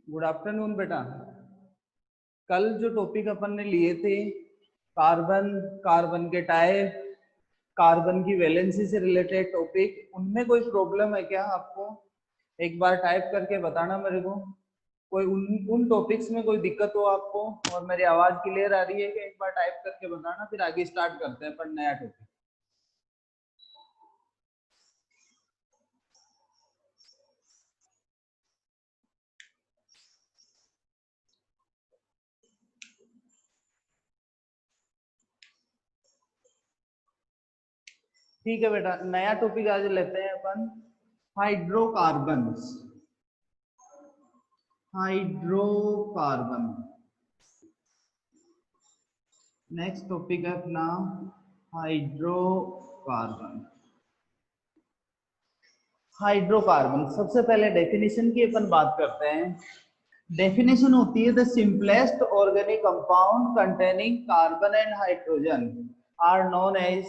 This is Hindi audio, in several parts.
गुड आफ्टरनून बेटा। कल जो टॉपिक अपन ने लिए थे, कार्बन, कार्बन के टाइप, कार्बन की वैलेंसी से रिलेटेड टॉपिक, उनमें कोई प्रॉब्लम है क्या आपको? एक बार टाइप करके बताना मेरे को। कोई उन टॉपिक्स में कोई दिक्कत हो आपको और मेरी आवाज क्लियर आ रही है कि एक बार टाइप करके बताना, फिर आगे स्टार्ट करते हैं पर नया टॉपिक। ठीक है बेटा, नया टॉपिक आज लेते हैं अपन, हाइड्रोकार्बन्स। हाइड्रोकार्बन नेक्स्ट टॉपिक है अपना, हाइड्रोकार्बन। हाइड्रोकार्बन सबसे पहले डेफिनेशन की अपन बात करते हैं। डेफिनेशन होती है the simplest organic compound containing carbon and hydrogen are known as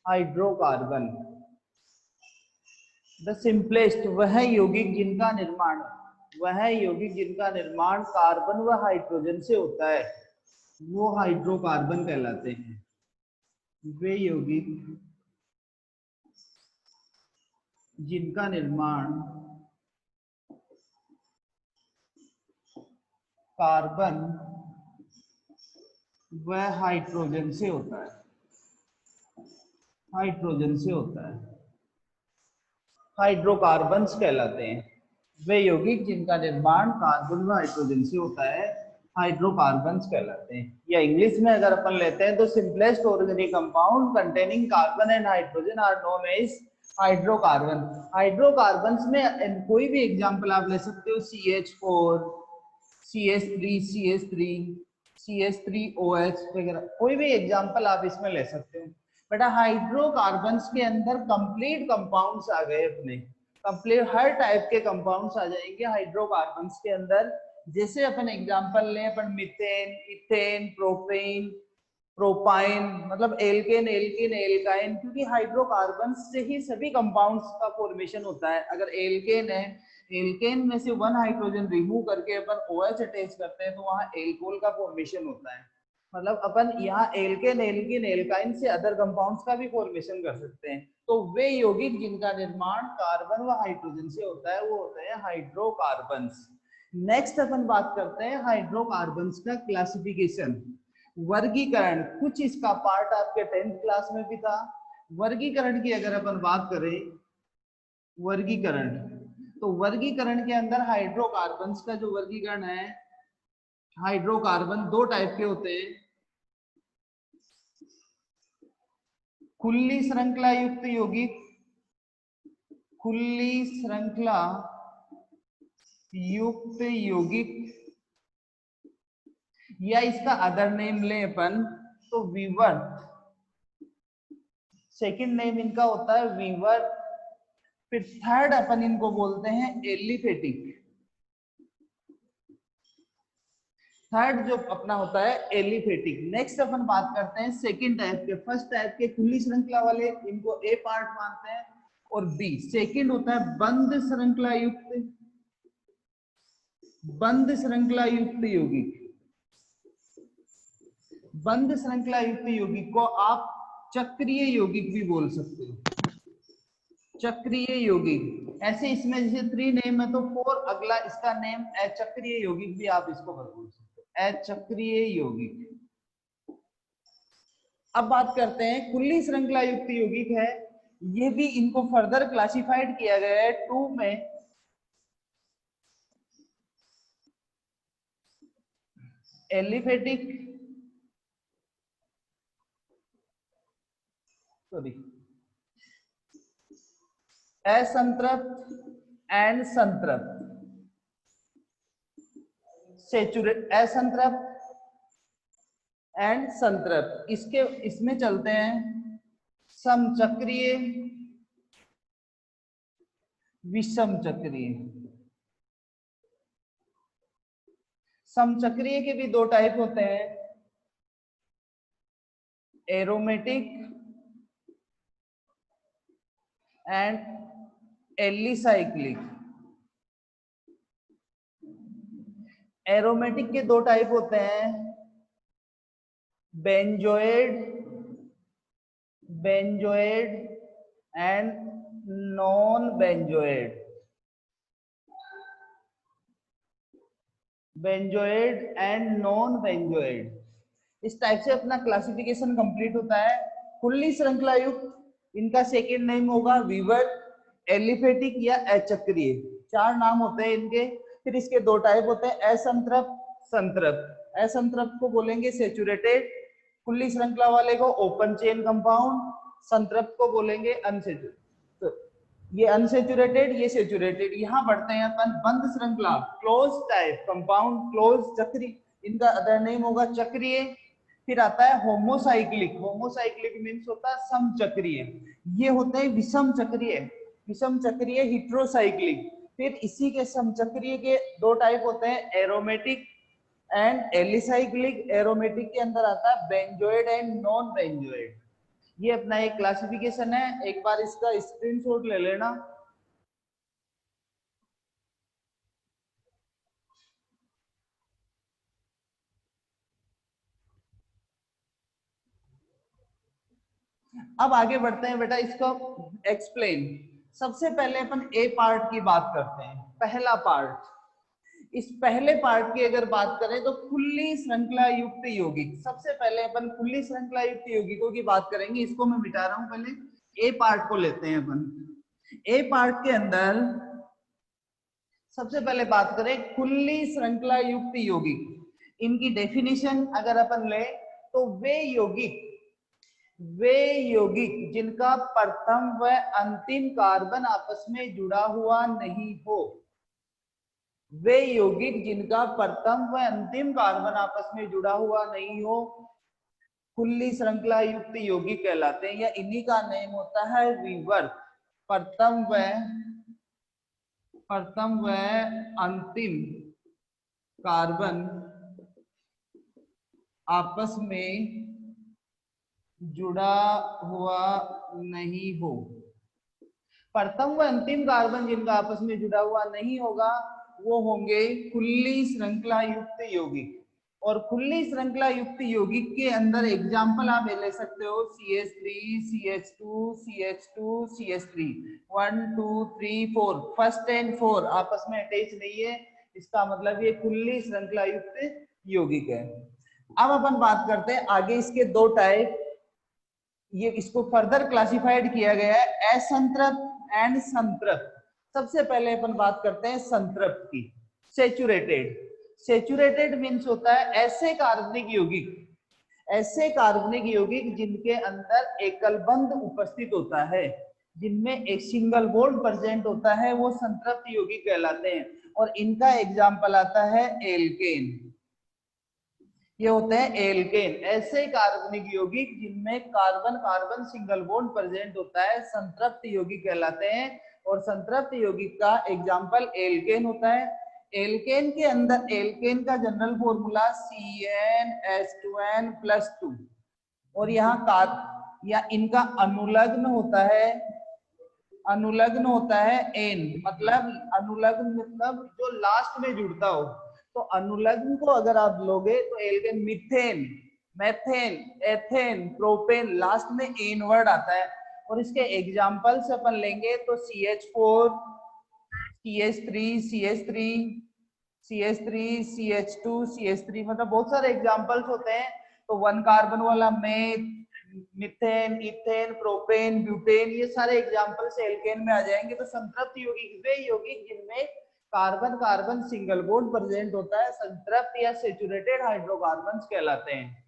hydrocarbon. The simplest वह यौगिक जिनका निर्माण कार्बन व हाइड्रोजन से होता है, वो हाइड्रोकार्बन कहलाते हैं। वे यौगिक जिनका निर्माण कार्बन व हाइड्रोजन से होता है, हाइड्रोकार्बन्स कहलाते हैं। वे यौगिक जिनका निर्माण कार्बन व हाइड्रोजन से होता है, हाइड्रोकार्बन्स कहलाते हैं। या इंग्लिश में अगर अपन लेते हैं तो simplest organic compound containing carbon and hydrogen are known as hydrocarbon. Hydrocarbons में कोई भी एग्जांपल आप ले सकते हो, CH4, CH3, CH3, CH3OH वगैरह, कोई भी एग्जांपल आप इसमें ले सकते हो। बेटा हाइड्रोकार्बन्स के अंदर कंप्लीट कंपाउंड्स आ गए अपने, कंप्लीट हर टाइप के कंपाउंड्स आ जाएंगे हाइड्रोकार्बन्स के अंदर। जैसे अपन एग्जांपल लें, अपन मीथेन, इथेन, प्रोपेन, प्रोपाइन, मतलब एल्केन, एल्किन, एल्काइन, क्योंकि हाइड्रोकार्बन्स से ही सभी कंपाउंड्स का फॉर्मेशन होता है। अगर एल्केन है, एल्केन में से वन हाइड्रोजन रिमूव करके अपन OH अटैच करते हैं तो वहां एल्कोहल का फॉर्मेशन होता है। मतलब अपन यहाँ एल्केन, एल्किन, एल्काइन से अदर कंपाउंड्स का भी फॉर्मेशन कर सकते हैं। तो वे यौगिक जिनका निर्माण कार्बन व हाइड्रोजन से होता है, वो होते हैं हाइड्रोकार्बन्स। नेक्स्ट अपन बात करते हैं हाइड्रोकार्बन्स का क्लासिफिकेशन, वर्गीकरण। कुछ इसका पार्ट आपके 10th क्लास में भी था। वर्गीकरण की अगर अपन बात करें, वर्गीकरण, तो वर्गीकरण के अंदर हाइड्रोकार्बन्स का जो वर्गीकरण है, हाइड्रोकार्बन दो टाइप के होते हैं। खुली श्रृंखला युक्त यौगिक, खुली श्रृंखला युक्त यौगिक, या इसका अदर नेम ले अपन तो विवर्त। सेकंड नेम इनका होता है विवर्त। फिर थर्ड अपन इनको बोलते हैं एलिफेटिक। थर्ड जो अपना होता है एलिफेटिक। नेक्स्ट अपन बात करते हैं सेकंड टाइप के। फर्स्ट टाइप के खुली श्रृंखला वाले, इनको ए पार्ट मानते हैं, और बी। सेकंड होता है बंद श्रृंखला युक्त, बंद श्रृंखला युक्त यौगिक। बंद श्रृंखला युक्त यौगिक को आप चक्रीय यौगिक भी बोल सकते हो, चक्रीय यौगिक। ऐसे इसमें जैसे 3 नेम है तो 4 अगला इसका नेम अचक्रीय यौगिक भी आप इसको बोल सकते हो, अचक्रीय यौगिक। अब बात करते हैं खुली श्रृंखला युक्त यौगिक है, ये भी इनको फर्दर क्लासिफाइड किया गया है 2 में। एलिफेटिक, सॉरी, असंतृप्त एंड संतृप्त। सेचुरेट, असंतृप्त एंड संतृप्त। इसके इसमें चलते हैं समचक्रीय, विषम चक्रीय। समचक्रीय के भी 2 टाइप होते हैं, एरोमेटिक एंड एलिसाइक्लिक। एरोमेटिक के दो टाइप होते हैं, benzoid and non benzoid. Benzoid and non benzoid, इस टाइप से अपना क्लासिफिकेशन कंप्लीट होता है। खुली श्रृंखला युक्त इनका सेकेंड नेम होगा विवर्त, एलिफेटिक या अचक्रीय, चार नाम होते हैं इनके। फिर इसके दो टाइप होते हैं, असंतृप्त, संतृप्त। असंतृप्त को बोलेंगे सेचुरेटेड, खुली श्रृंखला वाले को ओपन चेन कंपाउंड, संतृप्त को बोलेंगे अनसेचुरेटेड। तो ये अनसेचुरेटेड, ये सेचुरेटेड। यहाँ बढ़ते हैं अपन बंद श्रृंखला, क्लोज टाइप कंपाउंड, क्लोज चक्री, इनका अदर नेम होगा चक्रीय। फिर आता है होमोसाइक्लिक, होमोसाइक्लिक मीन्स होता है समचक्रीय, ये होते हैं विषम चक्रीय, विषम चक्रीय हेट्रोसाइक्लिक। फिर इसी के समचक्रीय के दो टाइप होते हैं, एरोमेटिक एंड एलिसाइक्लिक। एरोमेटिक के अंदर आता है बेंजोइड एंड नॉन बेंजोइड। ये अपना एक क्लासिफिकेशन है, एक बार इसका स्क्रीनशॉट ले लेना। अब आगे बढ़ते हैं बेटा, इसको एक्सप्लेन। सबसे पहले अपन ए पार्ट की बात करते हैं, पहला पार्ट। इस पहले पार्ट की अगर बात करें तो खुली श्रृंखला युक्त यौगिक। सबसे पहले अपन खुली श्रृंखला युक्त यौगिकों की बात करेंगे, इसको मैं मिटा रहा हूं, पहले ए पार्ट को लेते हैं अपन। ए पार्ट के अंदर सबसे पहले बात करें खुली श्रृंखला युक्त यौगिक, इनकी डेफिनेशन अगर अपन ले तो वे यौगिक जिनका प्रथम व अंतिम कार्बन आपस में जुड़ा हुआ नहीं हो, वे यौगिक जिनका प्रथम व अंतिम कार्बन आपस में जुड़ा हुआ नहीं हो, खुली श्रृंखला युक्त यौगिक कहलाते हैं, या इन्हीं का नेम होता है विवर्त। प्रथम व अंतिम कार्बन आपस में जुड़ा हुआ नहीं हो, प्रथम व अंतिम कार्बन जिनका आपस में जुड़ा हुआ नहीं होगा वो होंगे खुली श्रृंखला युक्त यौगिक। और खुली श्रृंखला युक्त यौगिक के अंदर एग्जाम्पल आप ले सकते हो CH3, CH2, CH2, CH3, 1 2 3 4, first and 4 आपस में अटैच नहीं है, इसका मतलब ये खुली श्रृंखला युक्त यौगिक है। अब अपन बात करते हैं आगे, इसके दो टाइप, ये इसको फर्दर क्लासिफाइड किया गया है, असंतृप्त एंड संतृप्त। सबसे पहले अपन बात करते हैं संतृप्त की, सेचुरेटेड। सेचुरेटेड मीन्स होता है ऐसे कार्बनिक यौगिक जिनके अंदर एकल बंध उपस्थित होता है, जिनमें एक सिंगल बॉन्ड प्रेजेंट होता है, वो संतृप्त यौगिक कहलाते हैं। और इनका एग्जाम्पल आता है एल्केन, ये होते हैं एल्केन, ऐसे कार्बनिक यौगिक जिनमें carbon carbon single bond present होता है, संतृप्त यौगिक कहलाते हैं। और संतृप्त यौगिक का एग्जाम्पल एल्केन होता है। एल्केन के अंदर एल्केन का जनरल फॉर्मूला CnH2n+2, और यहाँ या इनका अनुलग्न होता है एन, मतलब अनुलग्न मतलब जो लास्ट में जुड़ता हो। तो अनुलग्न को अगर आप लोगे तो alkane methane, methane, ethane, propane, last में एन वर्ड आता है। और इसके एग्जांपल्स अपन लेंगे तो CH4, CH3, CH3, CH3, CH2, CH3, मतलब बहुत सारे एग्जांपल्स होते हैं। तो 1 कार्बन वाला मिथेन, इथेन, प्रोपेन, ब्यूटेन, ये सारे एग्जांपल से एल्केन में आ जाएंगे। तो संतृप्त यौगिक वे यौगिक जिनमें carbon carbon single bond present होता है, संतृप्त या सेचुरेटेड हाइड्रोकार्बन्स कहलाते हैं।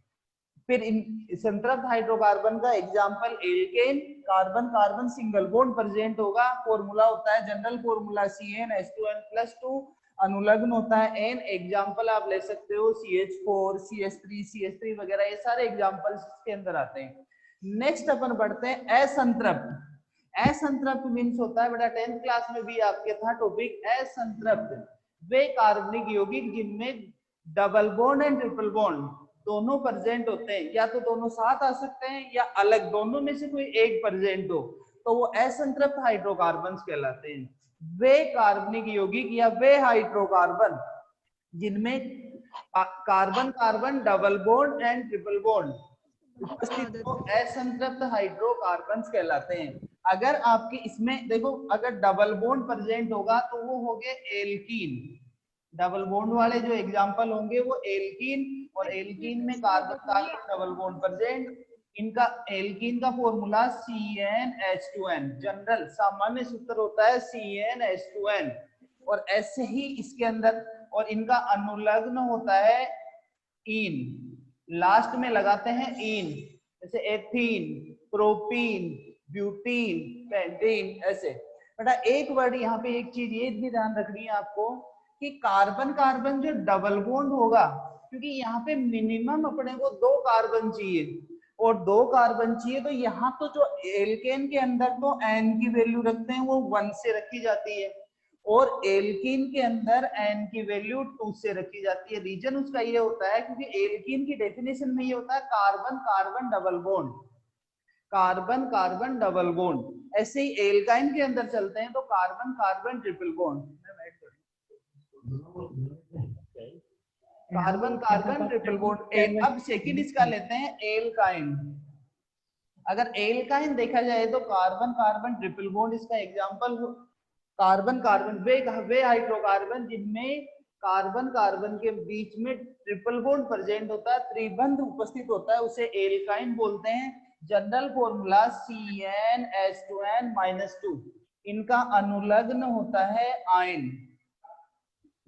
फिर इन संतृप्त हाइड्रोकार्बन का example alkane, carbon carbon single bond present होगा, फॉर्मूला होता है जनरल फॉर्मूला CnH2n+2, अनुलग्न होता है एन। एग्जांपल आप ले सकते हो CH4, CH3 वगैरह, ये सारे एग्जांपल्स इसके अंदर आते हैं। नेक्स्ट अपन बढ़ते हैं असंतृप्त। असंतृप्त मीन्स होता है बेटा 10th क्लास में भी आपके था टॉपिक असंतृप्त, वे कार्बनिक यौगिक जिनमें double bond and triple bond दोनों प्रेजेंट होते हैं, या तो दोनों साथ आ सकते हैं या अलग, दोनों में से कोई एक प्रेजेंट हो, तो वो असंतृप्त हाइड्रोकार्बन्स कहलाते हैं। वे कार्बनिक यौगिक या वे हाइड्रोकार्बन जिनमें carbon carbon double bond and triple bond उपस्थित हो असंतृप्त हाइड्रोकार्बन्स कहलाते हैं। अगर आपके इसमें देखो अगर डबल बॉन्ड प्रेजेंट होगा तो वो हो गए एल्कीन। डबल बॉन्ड वाले जो एग्जांपल होंगे वो एल्कीन, और एल्कीन में carbon carbon double bond present. इनका एल्कीन का फॉर्मूला CnH2n, जनरल सामान्य सूत्र होता है CnH2n, और ऐसे ही इसके अंदर, और इनका अनुलग्न होता है इन, लास्ट में लगाते हैं इन, जैसे एथीन, प्रोपीन, ब्यूटीन, पेंटीन, ऐसे। बेटा एक वर्ड यहाँ पे एक चीज ये भी ध्यान रखनी है आपको कि कार्बन कार्बन जो डबल बॉन्ड होगा, क्योंकि यहाँ पे मिनिमम अपने को 2 कार्बन चाहिए, और 2 कार्बन चाहिए, तो यहाँ तो जो एल्केन के अंदर तो एन की वैल्यू रखते हैं वो 1 से रखी जाती है, और एल्कीन के अंदर एन की वैल्यू 2 से रखी जाती है। रीजन उसका ये होता है क्योंकि एल्कीन की डेफिनेशन में ये होता है carbon carbon double bond, carbon carbon double bond. ऐसे ही एल्काइन के अंदर चलते हैं तो carbon carbon triple bond, carbon carbon triple bond. अब सेकंड इसका लेते हैं एल्काइन। अगर एल्काइन देखा जाए तो कार्बन कार्बन ट्रिपल बॉन्ड इसका एग्जांपल, कार्बन कार्बन वे हाइड्रोकार्बन जिनमें कार्बन कार्बन के बीच में ट्रिपल बॉन्ड प्रेजेंट होता है, त्रिबंध उपस्थित होता है, उसे एल्काइन बोलते हैं। General formula CnH2n-2। इनका अनुलग्न होता है आयन,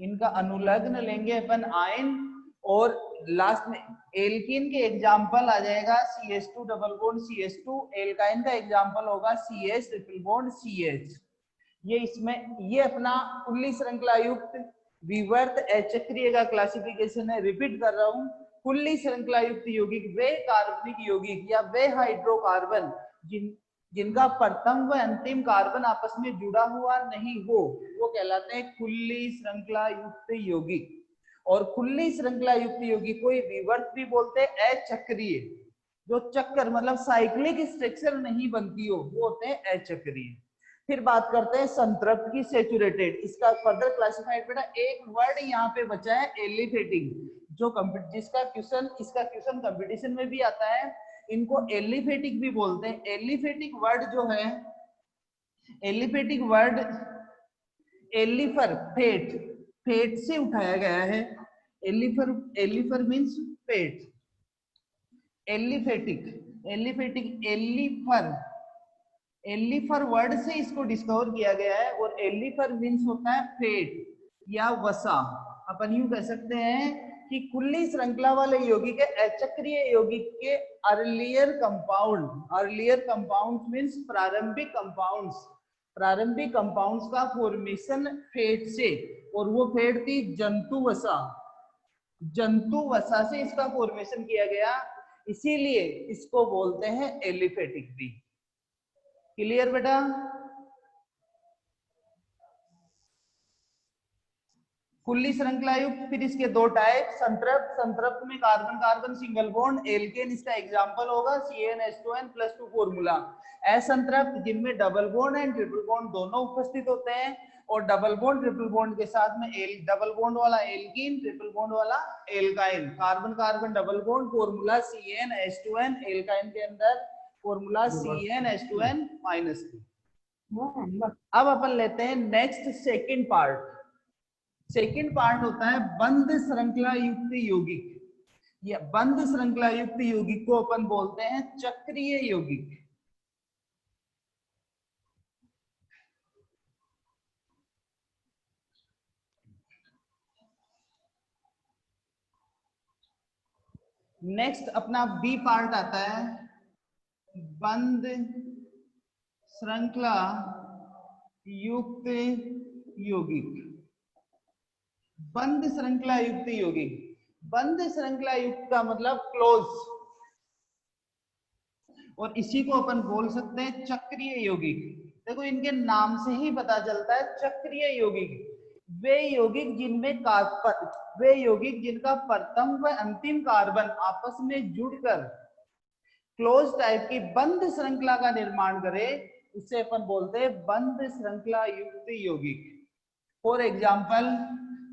इनका अनुलग्न लेंगे अपन आयन, और लास्ट में एल्कीन के एग्जांपल आ जाएगा CH2 double bond CH2, alkyne का एग्जांपल होगा CH ट्रिपल बॉन्ड CH। ये इसमें ये अपना कुल्ली श्रृंखला युक्त विवर्त अचक्रीय का क्लासिफिकेशन है। रिपीट कर रहा हूं, कुल्ली श्रृंखला युक्त यौगिक वे कार्बनिक यौगिक या वे हाइड्रोकार्बन जिनका प्रथम व अंतिम कार्बन आपस में जुड़ा हुआ नहीं हो, वो कहलाते हैं खुली श्रृंखला युक्त यौगिक। और खुली श्रृंखला युक्त यौगिक को विवर्त भी बोलते हैं अचक्रीय, जो चक्कर मतलब साइक्लिक स्ट्रक्चर नहीं बनती हो वो होते हैं अचक्रीय। फिर बात करते हैं संतृप्त की सैचुरेटेड, इसका फर्दर क्लासिफाइड। बेटा एक वर्ड यहाँ पे बचा है एलिफेटिक, जो जिसका क्वेश्चन, इसका क्वेश्चन कंपटीशन में भी आता है। इनको एलिफेटिक भी बोलते हैं। एलिफेटिक वर्ड जो है, aliphatic word aleiphar fat, fat से उठाया गया है। Aleiphar, aleiphar means fat, aliphatic, aliphatic aleiphar, aleiphar word से इसको डिस्कवर किया गया है, और एलिफर मींस होता है फेट या वसा। अपन यूं कह सकते हैं कि कुल्ली श्रृंखला वाले यौगिक अचक्रीय यौगिक के earlier compound, earlier compound means प्रारंभिक कंपाउंड्स, प्रारंभिक कंपाउंड्स का फॉर्मेशन फेट से, और वो फेट थी जंतु वसा, जंतु वसा से इसका फॉर्मेशन किया गया, इसीलिए इसको बोलते हैं एलिफेटिक भी। क्लियर बेटा? कुल्ली श्रृंखला युक्त, फिर इसके 2 टाइप, संतृप्त, संतृप्त में carbon carbon single bond, alkane इसका एग्जांपल होगा CnH2n+2 फॉर्मूला। असंतृप्त जिनमें double bond and triple bond दोनों उपस्थित होते हैं, और डबल बॉन्ड ट्रिपल बॉन्ड के साथ में डबल बॉन्ड वाला एल्कीन, ट्रिपल बॉन्ड वाला alkyne. Carbon carbon double bond formula CnH2n, alkyne के अंदर फॉर्मूला CnH2n-2। अब अपन लेते हैं next second part. Second part होता है बंद श्रृंखला युक्त यौगिक, या बंद श्रृंखला युक्त यौगिक को अपन बोलते हैं चक्रीय यौगिक। नेक्स्ट अपना बी पार्ट आता है बंद श्रृंखला युक्त यौगिक। बंद श्रृंखला युक्त यौगिक, बंद श्रृंखला युक्त का मतलब क्लोज, और इसी को अपन बोल सकते हैं चक्रीय यौगिक। देखो इनके नाम से ही पता चलता है चक्रीय यौगिक, वे यौगिक जिनमें वे यौगिक जिनका प्रथम व अंतिम कार्बन आपस में जुड़कर क्लोज टाइप की बंद श्रृंखला का निर्माण करे, उसे अपन बोलते हैं बंद श्रृंखला युक्त यौगिक। फॉर एग्जाम्पल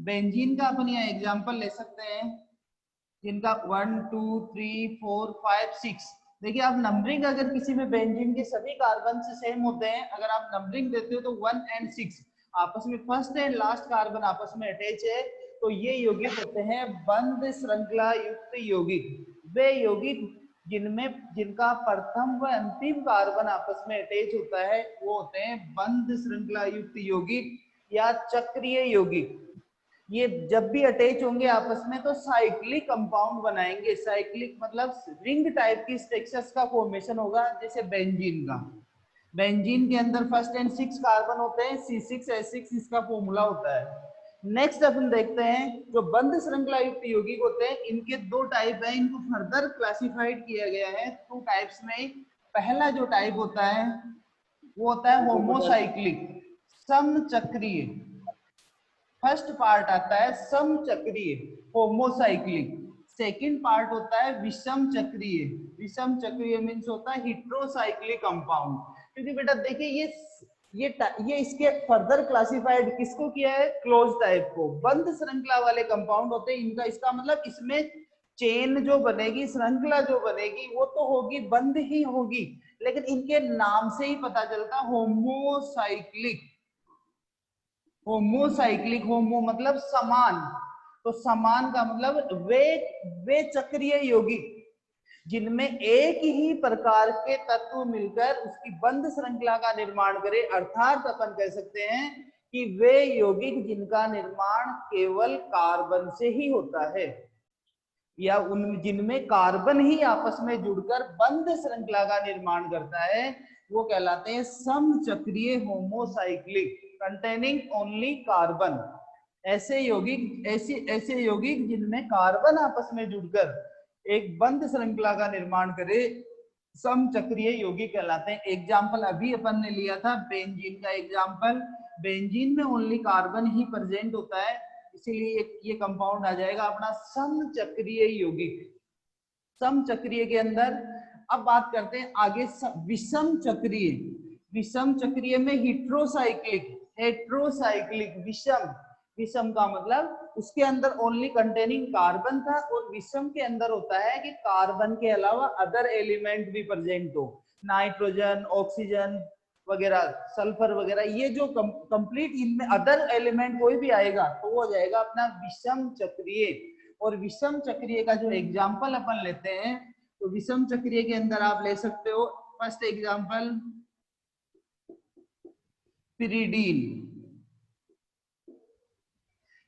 बेंजीन का अपन यहाँ एग्जांपल ले सकते हैं, जिनका 1 2 3 4 5 6। देखिए आप नंबरिंग अगर किसी में बेंजीन के सभी कार्बन से सेम होते हैं, अगर आप नंबरिंग देते हो तो 1 एंड 6 आपस में फर्स्ट एंड लास्ट कार्बन आपस में अटैच है, तो ये यौगिक होते हैं बंध श्रृंखला युक्त यौगिक। वे यौगिक जिनका प्रथम व अंतिम कार्बन आपस में अटैच होता है वो होते हैं बंध श्रृंखला युक्त यौगिक या चक्रीय यौगिक। ये जब भी अटैच होंगे आपस में तो साइक्लिक कंपाउंड बनाएंगे। साइक्लिक मतलब रिंग टाइप की स्ट्रक्चर्स का फॉर्मेशन होगा, जैसे बेंजीन का। बेंजीन के अंदर फर्स्ट एंड 6 कार्बन होते हैं, C6H6 इसका फॉर्मूला होता है। नेक्स्ट अपन देखते हैं जो बंध श्रृंखला युक्त यौगिक होते हैं, इनके दो टाइप है, इनको फर्दर क्लासिफाइड किया गया है 2 टाइप्स में। पहला जो टाइप होता है वो होता है होमोसाइक्लिक, समचक्रीय। फर्स्ट पार्ट आता है समचक्रीय होमोसाइक्लिक, सेकंड पार्ट होता है विषम चक्रीय। विषम चक्रीय मींस होता है हेट्रोसाइक्लिक कंपाउंड। क्योंकि बेटा देखिए ये इसके फर्दर क्लासिफाइड किसको किया है, क्लोज टाइप को। बंद श्रृंखला वाले कंपाउंड होते हैं इनका, इसका मतलब इसमें चेन जो बनेगी, श्रृंखला जो बनेगी वो तो होगी, बंद ही होगी, लेकिन इनके नाम से ही पता चलता होमोसाइक्लिक। होमोसाइक्लिक, होमो मतलब समान, तो समान का मतलब वे चक्रीय यौगिक जिनमें एक ही प्रकार के तत्व मिलकर उसकी बंध श्रृंखला का निर्माण करे, अर्थात अपन कह सकते हैं कि वे यौगिक जिनका निर्माण केवल कार्बन से ही होता है, या उन जिनमें कार्बन ही आपस में जुड़कर बंध श्रृंखला का निर्माण करता है, वो कहलाते हैं समचक्रीय होमोसाइक्लिक कंटेनिंग ओनली कार्बन। ऐसे यौगिक जिनमें कार्बन आपस में जुड़कर एक बंध श्रृंखला का निर्माण करे, समचक्रीय यौगिक कहलाते हैं। एग्जाम्पल अभी अपन ने लिया था बेंजीन का एग्जाम्पल। बेंजीन में ओनली कार्बन ही प्रेजेंट होता है, इसीलिए ये कंपाउंड आ जाएगा अपना समचक्रीय यौगिक। समचक्रीय के अंदर अब बात करते हैं आगे विषम चक्रीय। विषम चक्रीय में हेट्रोसाइक्लिक विषम का मतलब उसके अंदर ओनली कंटेनिंग कार्बन था, और विषम के अंदर होता है कि कार्बन के अलावा अदर एलिमेंट भी प्रेजेंट हो, नाइट्रोजन, ऑक्सीजन वगैरह, सल्फर वगैरह, ये जो कंप्लीट इनमें अदर एलिमेंट कोई भी आएगा तो वो हो जाएगा अपना विषम चक्रीय। और विषम चक्रीय का जो एग्जाम्पल अपन लेते हैं, तो विषम चक्रीय के अंदर आप ले सकते हो फर्स्ट एग्जाम्पल पिरिडीन,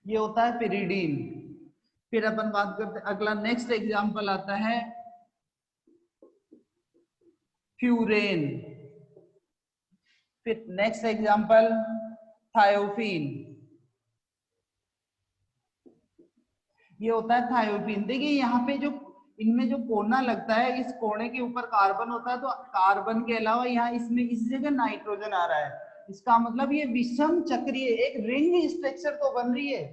ये होता है पिरिडीन। फिर अपन बात करते हैं, अगला नेक्स्ट एग्जाम्पल आता है फ्यूरेन। फिर नेक्स्ट एग्जाम्पल थायोफीन, ये होता है थायोफीन। देखिए यहाँ पे जो इनमें जो कोना लगता है, इस कोने के ऊपर कार्बन होता है, तो कार्बन के अलावा यहाँ इसमें इस जगह नाइट्रोजन आ रहा है, इसका मतलब ये विषम चक्रीय एक रिंग स्ट्रक्चर तो बन रही है।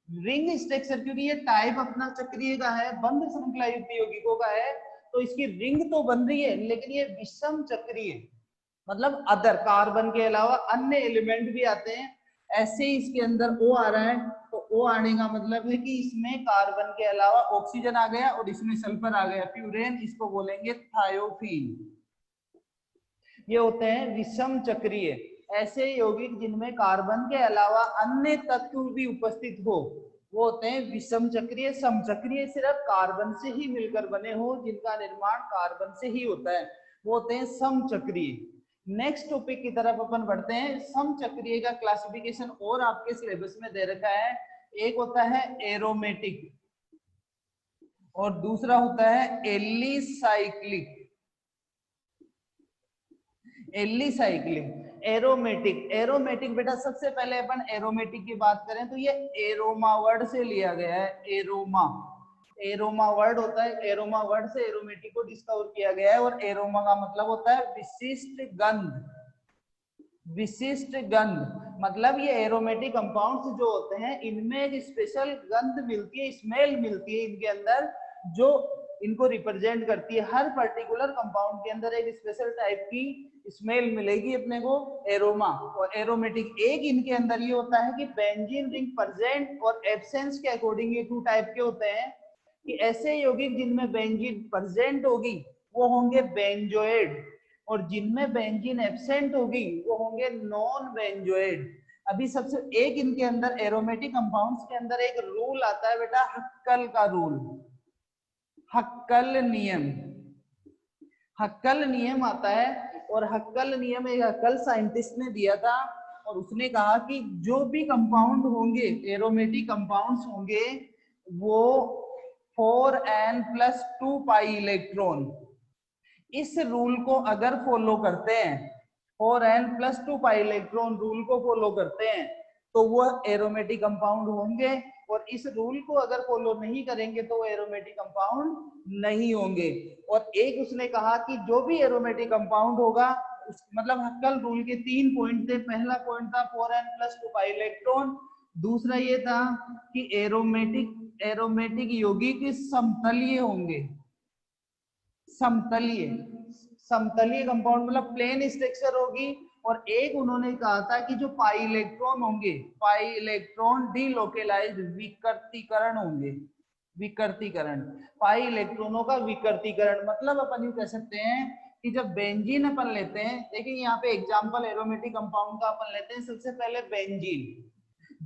रिंग स्ट्रक्चर क्योंकि ये टाइप अपना चक्रीय का है, बंध श्रृंखला युक्त यौगिकों का है, तो इसकी रिंग तो बन रही है, लेकिन ये विषम चक्रीय मतलब अदर कार्बन के अलावा अन्य एलिमेंट भी आते हैं। ऐसे ही इसके अंदर O आ रहा है, तो O आने का मतलब है कि इसमें कार्बन के अलावा ऑक्सीजन आ गया और इसमें सल्फर आ गया, फ्यूरेन, इसको बोलेंगे थायोफीन। ये होते हैं विषम चक्रीय, ऐसे यौगिक जिनमें कार्बन के अलावा अन्य तत्व भी उपस्थित हो, वो होते हैं विषम चक्रीय। समचक्रीय सिर्फ कार्बन से ही मिलकर बने हो, जिनका निर्माण कार्बन से ही होता है, वो होते हैं समचक्रीय। नेक्स्ट टॉपिक की तरफ अपन बढ़ते हैं। समचक्रीय का क्लासिफिकेशन और आपके सिलेबस में दे रखा है, एक होता है एरोमेटिक और दूसरा होता है एलिसाइक्लिक। एलिसाइक्लिक, एरोमेटिक बेटा सबसे पहले अपन एरोमेटिक की बात करें तो ये एरोमा वर्ड से लिया गया है। एरोमा वर्ड होता है, एरोमा वर्ड से एरोमेटिक को डिस्कवर किया गया है, और एरोमा का मतलब होता है विशिष्ट गंध। विशिष्ट गंध मतलब ये एरोमेटिक कंपाउंड्स जो होते हैं इनमें एक स्पेशल गंध मिलती है, स्मेल मिलती है इनके अंदर, जो इनको रिप्रेजेंट करती है। हर पर्टिकुलर कंपाउंड के अंदर एक स्पेशल टाइप की स्मेल मिलेगी अपने को, एरोमा और एरोमेटिक। एक इनके अंदर ये होता है कि बेंजीन रिंग प्रेजेंट और एब्सेंस के अकॉर्डिंग ये टू टाइप के होते हैं कि ऐसे यौगिक जिनमें बेंजीन प्रेजेंट होगी वो होंगे बेंजोएड, और जिनमें बेंजीन एब्सेंट होगी वो होंगे नॉन बेंजोएड। अभी सबसे एक इनके अंदर एरोमेटिक कंपाउंड्स के अंदर एक रूल आता है बेटा, हक्कल का रूल, हक्कल नियम। हक्कल नियम आता है, और हक्कल नियम एक हक्कल साइंटिस्ट ने दिया था, और उसने कहा कि जो भी कंपाउंड होंगे, एरोमेटिक कंपाउंड्स होंगे, वो 4n+2 पाई इलेक्ट्रॉन, इस रूल को अगर फॉलो करते हैं, 4n+2 पाई इलेक्ट्रॉन रूल को फॉलो करते हैं, तो वो एरोमेटिक कंपाउंड होंगे, और इस रूल को अगर फॉलो नहीं करेंगे तो वो एरोमेटिक कंपाउंड नहीं होंगे। और एक उसने कहा कि जो भी एरोमेटिक कंपाउंड होगा, मतलब हक्कल रूल के 3 पॉइंट थे। पहला पॉइंट था 4n+2 पाई इलेक्ट्रॉन, दूसरा ये था कि एरोमेटिक यौगिक समतलीय होंगे। समतलीय कंपाउंड मतलब प्लेन स्ट्रक्चर होगी। और एक उन्होंने कहा था कि जो पाई इलेक्ट्रॉन होंगे, पाई इलेक्ट्रॉन डीलोकेलाइज्ड, विकृतीकरण होंगे। विकृतीकरण, पाई इलेक्ट्रॉनों का विकृतीकरण, मतलब अपन यूं कह सकते हैं कि जब बेंजीन अपन लेते हैं, देखिए यहाँ पे एग्जांपल एरोमेटिक कंपाउंड का अपन लेते हैं। सबसे पहले बेंजीन,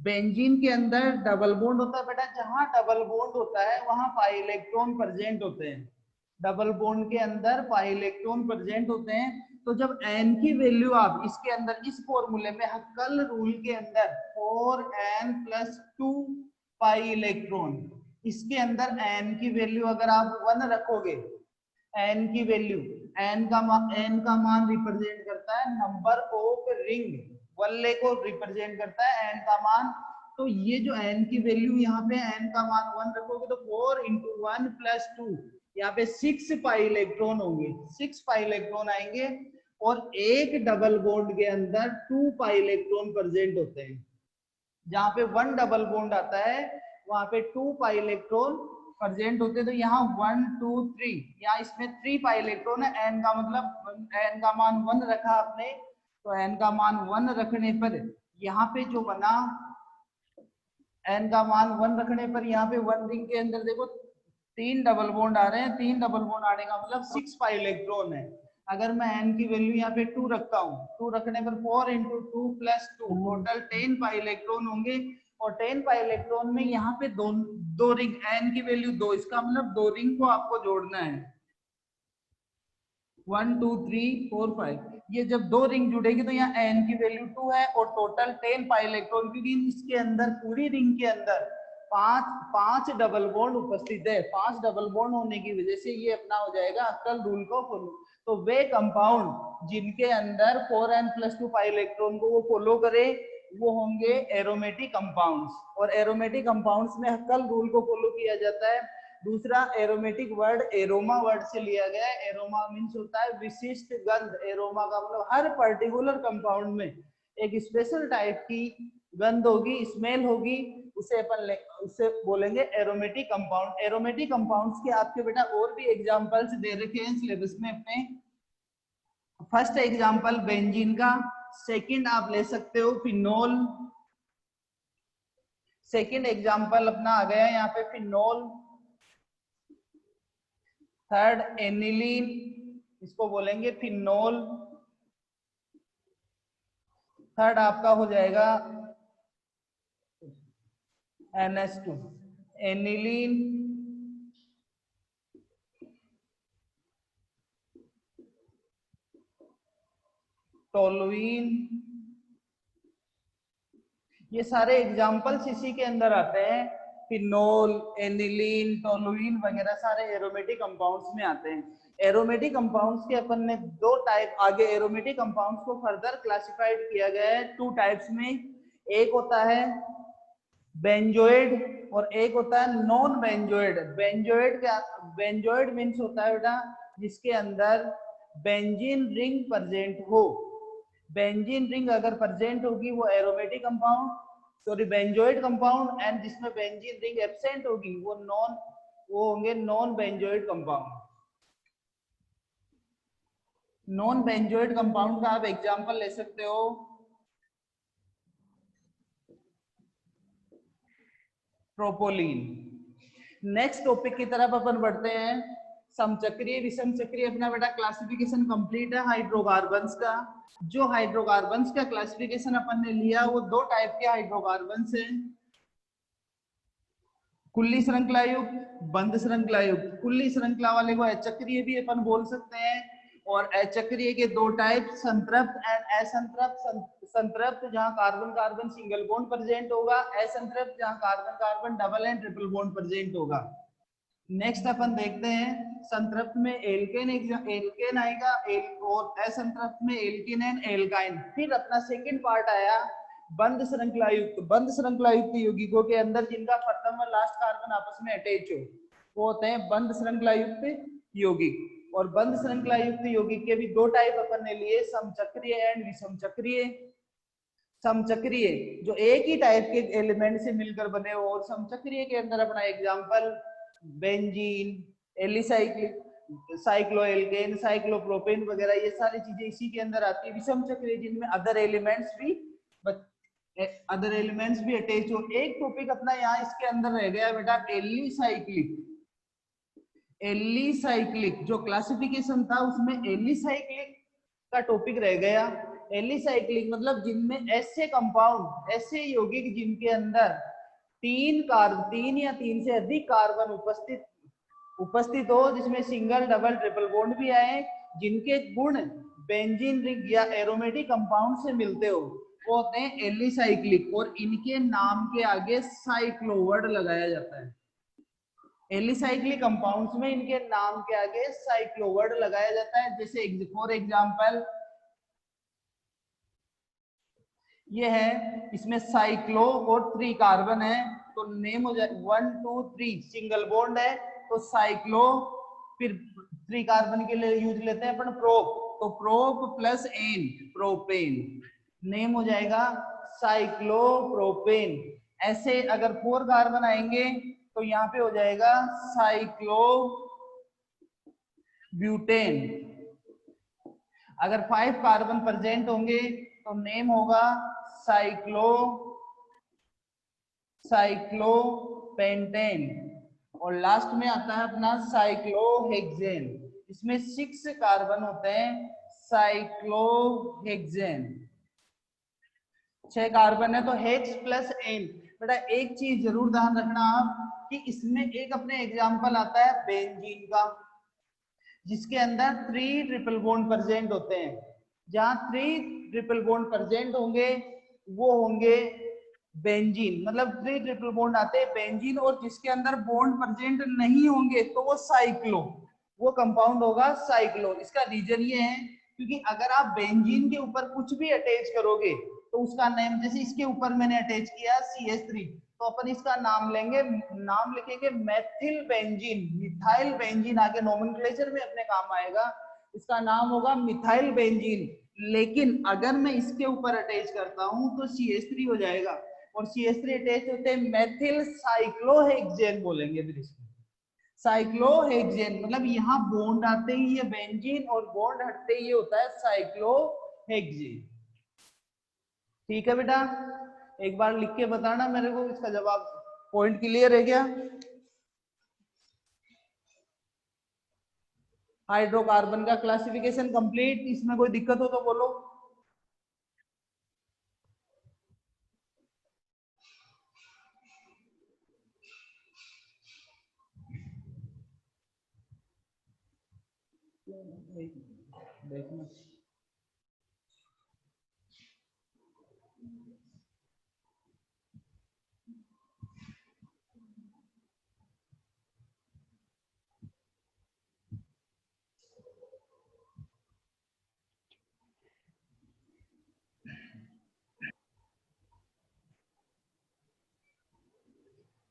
बेंजीन के अंदर डबल बॉन्ड होता है बेटा, जहां डबल बॉन्ड होता है वहां पाई इलेक्ट्रॉन प्रेजेंट होते हैं। डबल बॉन्ड के अंदर पाई इलेक्ट्रॉन प्रेजेंट होते हैं। तो जब n की वैल्यू आप इसके अंदर इस फॉर्मूले में हक्कल रूल के अंदर 4n+2 पाई इलेक्ट्रॉन, इसके अंदर n की वैल्यू अगर आप 1 रखोगे, n की वैल्यू, n का मान रिप्रेजेंट करता है नंबर ऑफ रिंग, वल्ले को रिप्रेजेंट करता है n का मान। तो ये जो n की वैल्यू यहाँ पे n का मान 1 रखोगे तो 4 × 1+2, यहाँ पे 6 पाई इलेक्ट्रॉन होंगे, 6 पाई इलेक्ट्रॉन आएंगे। और एक डबल बॉन्ड के अंदर 2 पाई इलेक्ट्रॉन प्रेजेंट होते हैं। जहां पे 1 डबल बॉन्ड आता है वहां पे 2 पाई इलेक्ट्रॉन प्रेजेंट होते हैं। तो यहाँ 1 2 3, यहाँ इसमें 3 पाई इलेक्ट्रॉन है। n का मतलब n का मान 1 रखा आपने, तो n का मान 1 रखने पर यहाँ पे जो बना, n का मान 1 रखने पर यहाँ पे 1 रिंग के अंदर देखो 3 डबल बॉन्ड आ रहे हैं। 3 डबल बॉन्ड आने का मतलब 6 पाई इलेक्ट्रॉन है। अगर मैं n की वैल्यू यहाँ पे 2 रखता हूँ, 2 रखने पर 4 × 2+2 टोटल 10 पाई इलेक्ट्रॉन होंगे। और 10 पाई इलेक्ट्रॉन में यहाँ पे दो रिंग, n की वैल्यू 2, इसका मतलब 2 रिंग को आपको जोड़ना है, 1 2 3 4 5। ये जब 2 रिंग जुड़ेगी तो यहाँ n की वैल्यू 2 है, और टोटल 10 पाई इलेक्ट्रॉन, क्योंकि इसके अंदर पूरी रिंग के अंदर पांच डबल बॉन्ड उपस्थित है। 5 डबल बॉन्ड होने की वजह से ये अपना हो जाएगा हक्कल रूल को फॉलो। तो वे कंपाउंड जिनके अंदर 4n+2 पाई इलेक्ट्रॉन को वो फॉलो करे वो होंगे एरोमेटिक कंपाउंड्स। और एरोमेटिक कंपाउंड्स में हक्कल रूल को फॉलो किया जाता है। दूसरा एरोमेटिक वर्ड एरोमा वर्ड से लिया गया है। एरोमा मीन्स होता है विशिष्ट गंध। एरोमा का मतलब हर पर्टिकुलर कंपाउंड में एक स्पेशल टाइप की गंध होगी, स्मेल होगी, उसे उससे बोलेंगे एरोमेटिक कंपाउंड। एरोमेटिक कंपाउंड्स के आपके बेटा और भी एग्जांपल्स दे रखे हैं सिलेबस में अपने। फर्स्ट एग्जांपल बेंजीन का, सेकंड आप ले सकते हो फिनोल। सेकंड एग्जांपल अपना आ गया यहाँ पे फिनोल। थर्ड एनिलीन, इसको बोलेंगे फिनोल। थर्ड आपका हो जाएगा NH2, एनिलीन। टोलुइन। ये सारे एग्जांपल्स इसी के अंदर आते हैं। फिनोल, एनिलीन, टोलुइन वगैरह सारे एरोमेटिक कंपाउंड्स में आते हैं। एरोमेटिक कंपाउंड्स के अपन ने 2 टाइप, आगे एरोमेटिक कंपाउंड्स को फर्दर क्लासिफाइड किया गया है 2 टाइप्स में। एक होता है बेंजोइड और एक होता है नॉन बेंजोइड। बेंजोइड मीन्स होता है बेटा जिसके अंदर बेंजीन रिंग प्रेजेंट हो। बेंजीन रिंग अगर प्रेजेंट होगी वो aromatic compound, sorry benzoid compound, and जिसमें बेंजीन रिंग एब्सेंट होगी वो नॉन वो होंगे non benzoid compound. Non benzoid compound का आप एग्जांपल ले सकते हो प्रोपोलीन। नेक्स्ट टॉपिक की तरफ अपन बढ़ते हैं, समचक्रीय विषम चक्रीय। अपना बेटा क्लासिफिकेशन कंप्लीट है हाइड्रोकार्बन्स का। जो हाइड्रोकार्बन्स का क्लासिफिकेशन अपन ने लिया वो दो टाइप के हाइड्रोकार्बन्स हैं, कुल्ली श्रृंखला युक्त, बंद श्रृंखला युक्त। कुल्ली श्रृंखला वाले को अचक्रीय भी अपन बोल सकते हैं, और अचक्रीय के दो टाइप, संतृप्त एंड असंतृप्त। संतृप्त जहां carbon carbon single bond present होगा, असंतृप्त जहां carbon carbon double and triple bond present होगा। नेक्स्ट अपन देखते हैं, संतृप्त में एल्केन एल्केन आएगा, और असंतृप्त में एल्किन एंड एल्काइन। फिर अपना सेकंड पार्ट आया बंद श्रृंखला युक्त। बंद श्रृंखला युक्त यौगिकों के अंदर जिनका प्रथम और लास्ट कार्बन आपस में अटैच हो वो होते हैं बंद श्रृंखला युक्त यौगिक। और बंद श्रृंखला युक्त यौगिक के भी दो टाइप अपन ने लिए, समचक्रीय एंड विषम चक्रीय। समचक्रीय जो एक ही टाइप के एलिमेंट से मिलकर बने हो, और समचक्रीय के अंदर अपना example benzene, alicyclic, cycloalkane, cyclopropane वगैरह, ये सारी चीजें इसी के अंदर आती है। विषम चक्रीय जिनमें अदर एलिमेंट्स भी अटैच हो। एक टॉपिक अपना यहाँ इसके अंदर रह गया बेटा एलिसाइक्लिक। एलिसाइक्लिक जो क्लासिफिकेशन था उसमें एलिसाइक्लिक का टॉपिक रह गया। एलिसाइक्लिक मतलब जिनमें ऐसे कंपाउंड, ऐसे यौगिक जिनके अंदर तीन या तीन से अधिक कार्बन उपस्थित हो, जिसमें सिंगल डबल ट्रिपल बॉन्ड भी आए, जिनके गुण बेंजीन रिंग या एरोमेटिक कंपाउंड से मिलते हो, वो होते हैं एलिसाइक्लिक। और इनके नाम के आगे साइक्लो वर्ड लगाया जाता है। एलिसाइक्लिक कंपाउंड्स में इनके नाम के आगे साइक्लो वर्ड लगाया जाता है। जैसे फॉर एग्जांपल ये है, इसमें साइक्लो और 3 कार्बन है, तो नेम हो जाए 1 2 3, सिंगल बॉन्ड है तो साइक्लो। फिर 3 कार्बन के लिए यूज लेते हैं अपन प्रोप, तो prop plus ane, propane, name हो जाएगा साइक्लोप्रोपेन। ऐसे अगर 4 कार्बन आएंगे तो यहाँ पे हो जाएगा साइक्लो ब्यूटेन। अगर 5 कार्बन प्रेजेंट होंगे तो नेम होगा साइक्लोपेंटेन। और लास्ट में आता है अपना साइक्लोहेक्सेन। इसमें 6 कार्बन होते हैं, साइक्लोहेक्सेन 6 कार्बन है तो हेक्स प्लस एन। बेटा एक चीज जरूर ध्यान रखना आप कि इसमें एक अपने एग्जांपल आता है बेंजीन का, जिसके अंदर 3 ट्रिपल बॉन्ड प्रेजेंट होते हैं। जहां 3 ट्रिपल बॉन्ड प्रेजेंट होंगे वो होंगे बेंजीन, मतलब 3 ट्रिपल बॉन्ड आते हैं बेंजीन। और जिसके अंदर बॉन्ड प्रेजेंट नहीं होंगे तो वो साइक्लो, वो कंपाउंड होगा साइक्लो। इसका रीजन ये है क्योंकि अगर आप बेंजीन के ऊपर कुछ भी अटैच करोगे तो उसका नेम, जैसे इसके ऊपर मैंने अटैच किया CH3, तो अपन इसका नाम लेंगे, नाम लिखेंगे मेथिल बेंजीन, मिथाइल बेंजीन, आगे नोमेनक्लेचर में अपने काम आएगा, इसका नाम होगा मिथाइल बेंजीन। लेकिन अगर मैं इसके ऊपर अटैच करता हूं तो CH3 हो जाएगा, और CH3 अटैच होते हैं मेथिल साइक्लोहेक्सेन बोलेंगे। फिर इसको साइक्लोहेक्सेन मतलब यहाँ बॉन्ड आते ही ये बेंजीन और बॉन्ड हटते ही ये होता है साइक्लोहेक्सेन। ठीक है बेटा, एक बार लिख के बताना मेरे को इसका जवाब। पॉइंट क्लियर है क्या? हाइड्रोकार्बन का क्लासिफिकेशन कंप्लीट। इसमें कोई दिक्कत हो तो बोलो। देखना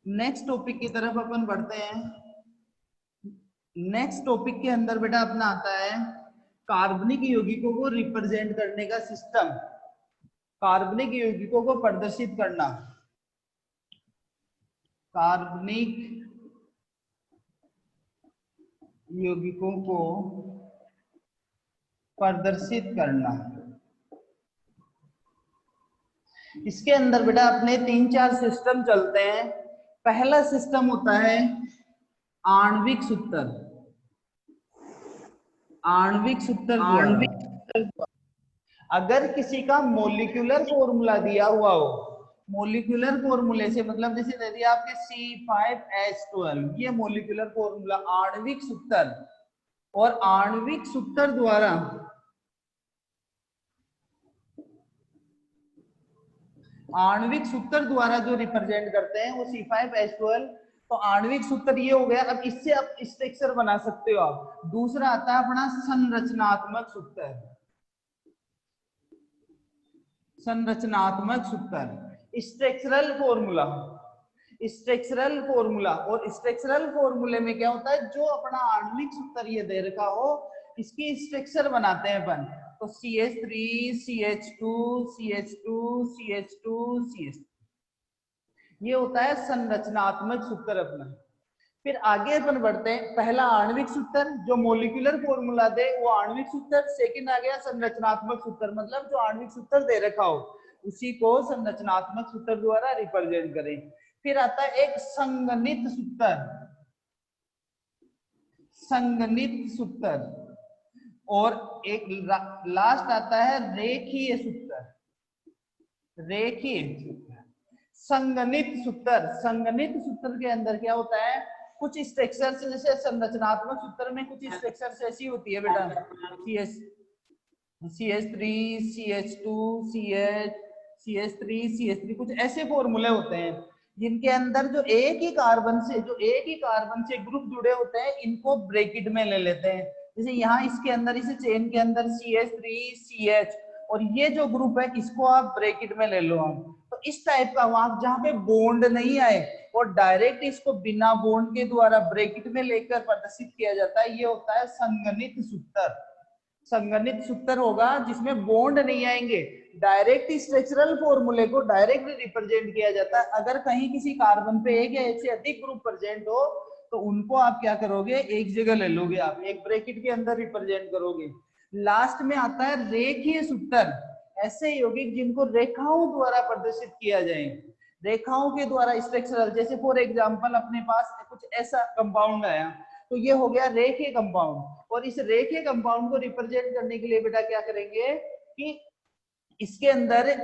नेक्स्ट टॉपिक की तरफ अपन बढ़ते हैं। नेक्स्ट टॉपिक के अंदर बेटा अपना आता है कार्बनिक यौगिकों को रिप्रेजेंट करने का सिस्टम, कार्बनिक यौगिकों को प्रदर्शित करना। कार्बनिक यौगिकों को प्रदर्शित करना। इसके अंदर बेटा अपने 3-4 सिस्टम चलते हैं। पहला सिस्टम होता है आणविक सूत्र। आणविक सूत्र द्वारा अगर किसी का मोलिकुलर फॉर्मूला दिया हुआ हो, मोलिकुलर फॉर्मूले से मतलब जैसे दे दिया आपके C5H12, ये मोलिकुलर फॉर्मूला आणविक सूत्र, और आणविक सूत्र द्वारा जो रिप्रेजेंट करते हैं वो C5H12। तो आणविक सूत्र ये हो गया। अब इससे आप स्ट्रक्चर बना सकते हो आप। दूसरा आता है अपना संरचनात्मक सूत्र। संरचनात्मक सूत्र स्ट्रक्चरल फॉर्मूला। स्ट्रक्चरल फॉर्मूला, और स्ट्रक्चरल फॉर्मूले में क्या होता है, जो अपना आणविक सूत्र ये दे रखा हो इसकी स्ट्रक्चर बनाते हैं अपन। तो CH3 CH2 CH2 CH2 CH2, ये होता है संरचनात्मक सूत्र अपना। फिर आगे अपन बढ़ते हैं। पहला आणविक सूत्र जो मोलिकुलर फॉर्मूला दे वो आणविक सूत्र। सेकंड आ गया संरचनात्मक सूत्र, मतलब जो आणविक सूत्र दे रखा हो उसी को संरचनात्मक सूत्र द्वारा रिप्रेजेंट करें। फिर आता है एक संगणित सूत्र। संगणित सूत्र, और एक लास्ट आता है रेखीय सूत्र। रेखीय संगणित सूत्र। संगणित सूत्र के अंदर क्या होता है, कुछ स्ट्रक्चर जैसे संरचनात्मक सूत्र में कुछ स्ट्रक्चर ऐसी होती है बेटा, CH3 CH2 CH3 CH3, कुछ ऐसे फॉर्मूले होते हैं जिनके अंदर जो एक ही कार्बन से ग्रुप जुड़े होते हैं, इनको ब्रैकेट में ले लेते हैं। जैसे यहाँ इसके अंदर, इस चेन के अंदर CH3 CH, और ये जो ग्रुप है इसको आप ब्रैकेट में ले लो हम। तो इस टाइप का वहां जहां पे बॉन्ड नहीं आए और डायरेक्ट इसको बिना बॉन्ड के द्वारा ब्रैकेट में लेकर प्रदर्शित किया जाता है, ये होता है संगणित सूत्र। संगणित सूत्र होगा जिसमें बॉन्ड नहीं आएंगे, डायरेक्ट स्ट्रक्चरल फॉर्मूले को डायरेक्ट रिप्रेजेंट किया जाता है। अगर कहीं किसी कार्बन पे एक या एक से अधिक ग्रुप प्रेजेंट हो तो उनको आप क्या करोगे, एक जगह ले लोगे, आप एक ब्रैकेट के अंदर रिप्रेजेंट करोगे। लास्ट में आता है रेखीय सूत्र। ऐसे यौगिक जिनको रेखाओं द्वारा प्रदर्शित किया जाए, रेखाओं के द्वारा स्ट्रक्चरल, जैसे फॉर एग्जांपल अपने पास कुछ ऐसा कंपाउंड आया तो ये हो गया रेखीय कंपाउंड। और इस रेखीय कंपाउंड को रिप्रेजेंट करने के लिए बेटा क्या करेंगे कि इसके अंदर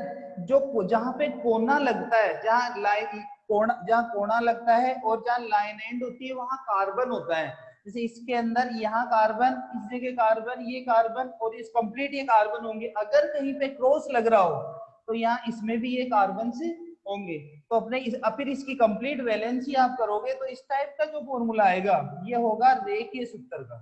जो जहां पे कोना लगता है, जहां लाइन जहां कोना लगता है और जहां लाइन एंड होती है वहां कार्बन होता है। जैसे इसके अंदर यहाँ कार्बन, इस जगह कार्बन, ये कार्बन और इस कंप्लीट ये कार्बन होंगे। अगर कहीं पे क्रॉस लग रहा हो तो यहाँ इसमें भी ये कार्बन से होंगे। तो अपने फिर इसकी कंप्लीट वैलेंसी आप करोगे तो इस टाइप का जो फॉर्मूला आएगा ये होगा रेखीय सूत्र का।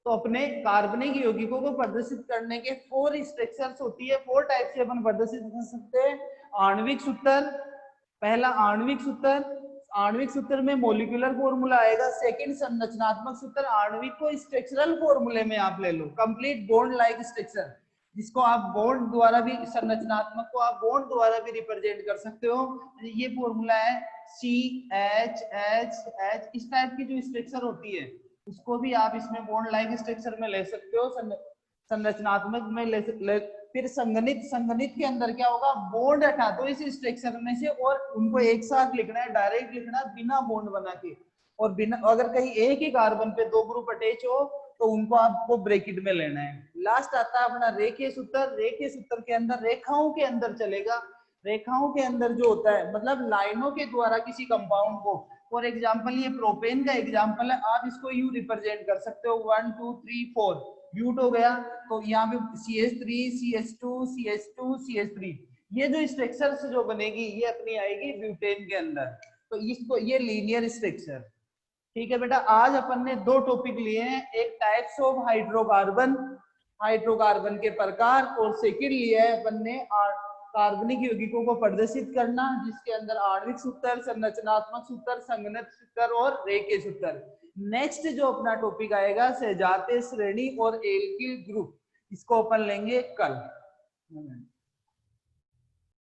तो अपने कार्बनिक यौगिकों को प्रदर्शित करने के 4 स्ट्रक्चर्स होती है, 4 टाइप से अपन प्रदर्शित कर सकते हैं। आणविक सूत्र, पहला आणविक सूत्र, आणविक सूत्र में मोलिकुलर फॉर्मूला आएगा। सेकंड संरचनात्मक सूत्र, आणविक को स्ट्रक्चरल फॉर्मूले में आप ले लो, कंप्लीट बॉन्ड लाइक स्ट्रक्चर, जिसको आप बॉन्ड द्वारा भी, संरचनात्मक को आप बॉन्ड द्वारा भी रिप्रेजेंट कर सकते हो। ये फॉर्मूला है CH इस टाइप की जो स्ट्रक्चर होती है उसको भी आप इसमें बॉन्ड लाइक स्ट्रक्चर में ले सकते हो, संरचनात्मक में ले। फिर संगणित के अंदर क्या होगा, बॉन्ड हटा दो इस स्ट्रक्चर में से और उनको एक साथ लिखना है, डायरेक्ट लिखना है बिना बॉन्ड बना के। और बिना, अगर कहीं एक ही कार्बन पे 2 ग्रुप अटैच हो तो उनको आपको ब्रैकेट में लेना है। लास्ट आता है अपना रेखीय सूत्र। रेखीय सूत्र के अंदर रेखाओं के अंदर चलेगा। रेखाओं के अंदर जो होता है मतलब लाइनों के द्वारा किसी कंपाउंड को, फॉर एग्जांपल ये प्रोपेन का एग्जांपल है, आप इसको यू रिप्रेजेंट कर सकते हो 1 2 3 4 ब्यूट हो गया। तो यहाँ पे CH3 CH2 CH2 CH3, ये जो स्ट्रक्चर जो बनेगी ये अपनी आएगी ब्यूटेन के अंदर। तो इसको ये लीनियर स्ट्रक्चर। ठीक है बेटा, आज अपन ने 2 टॉपिक लिए हैं, एक टाइप्स ऑफ हाइड्रोकार्बन, हाइड्रोकार्बन के प्रकार, और सेकंड लिया है अपन ने कार्बनिक यौगिकों को प्रदर्शित करना, जिसके अंदर आणविक सूत्र, संरचनात्मक सूत्र, संगणित सूत्र और रेखीय सूत्र। नेक्स्ट जो अपना टॉपिक आएगा सजातीय श्रेणी और एल्किल ग्रुप, इसको अपन लेंगे कल।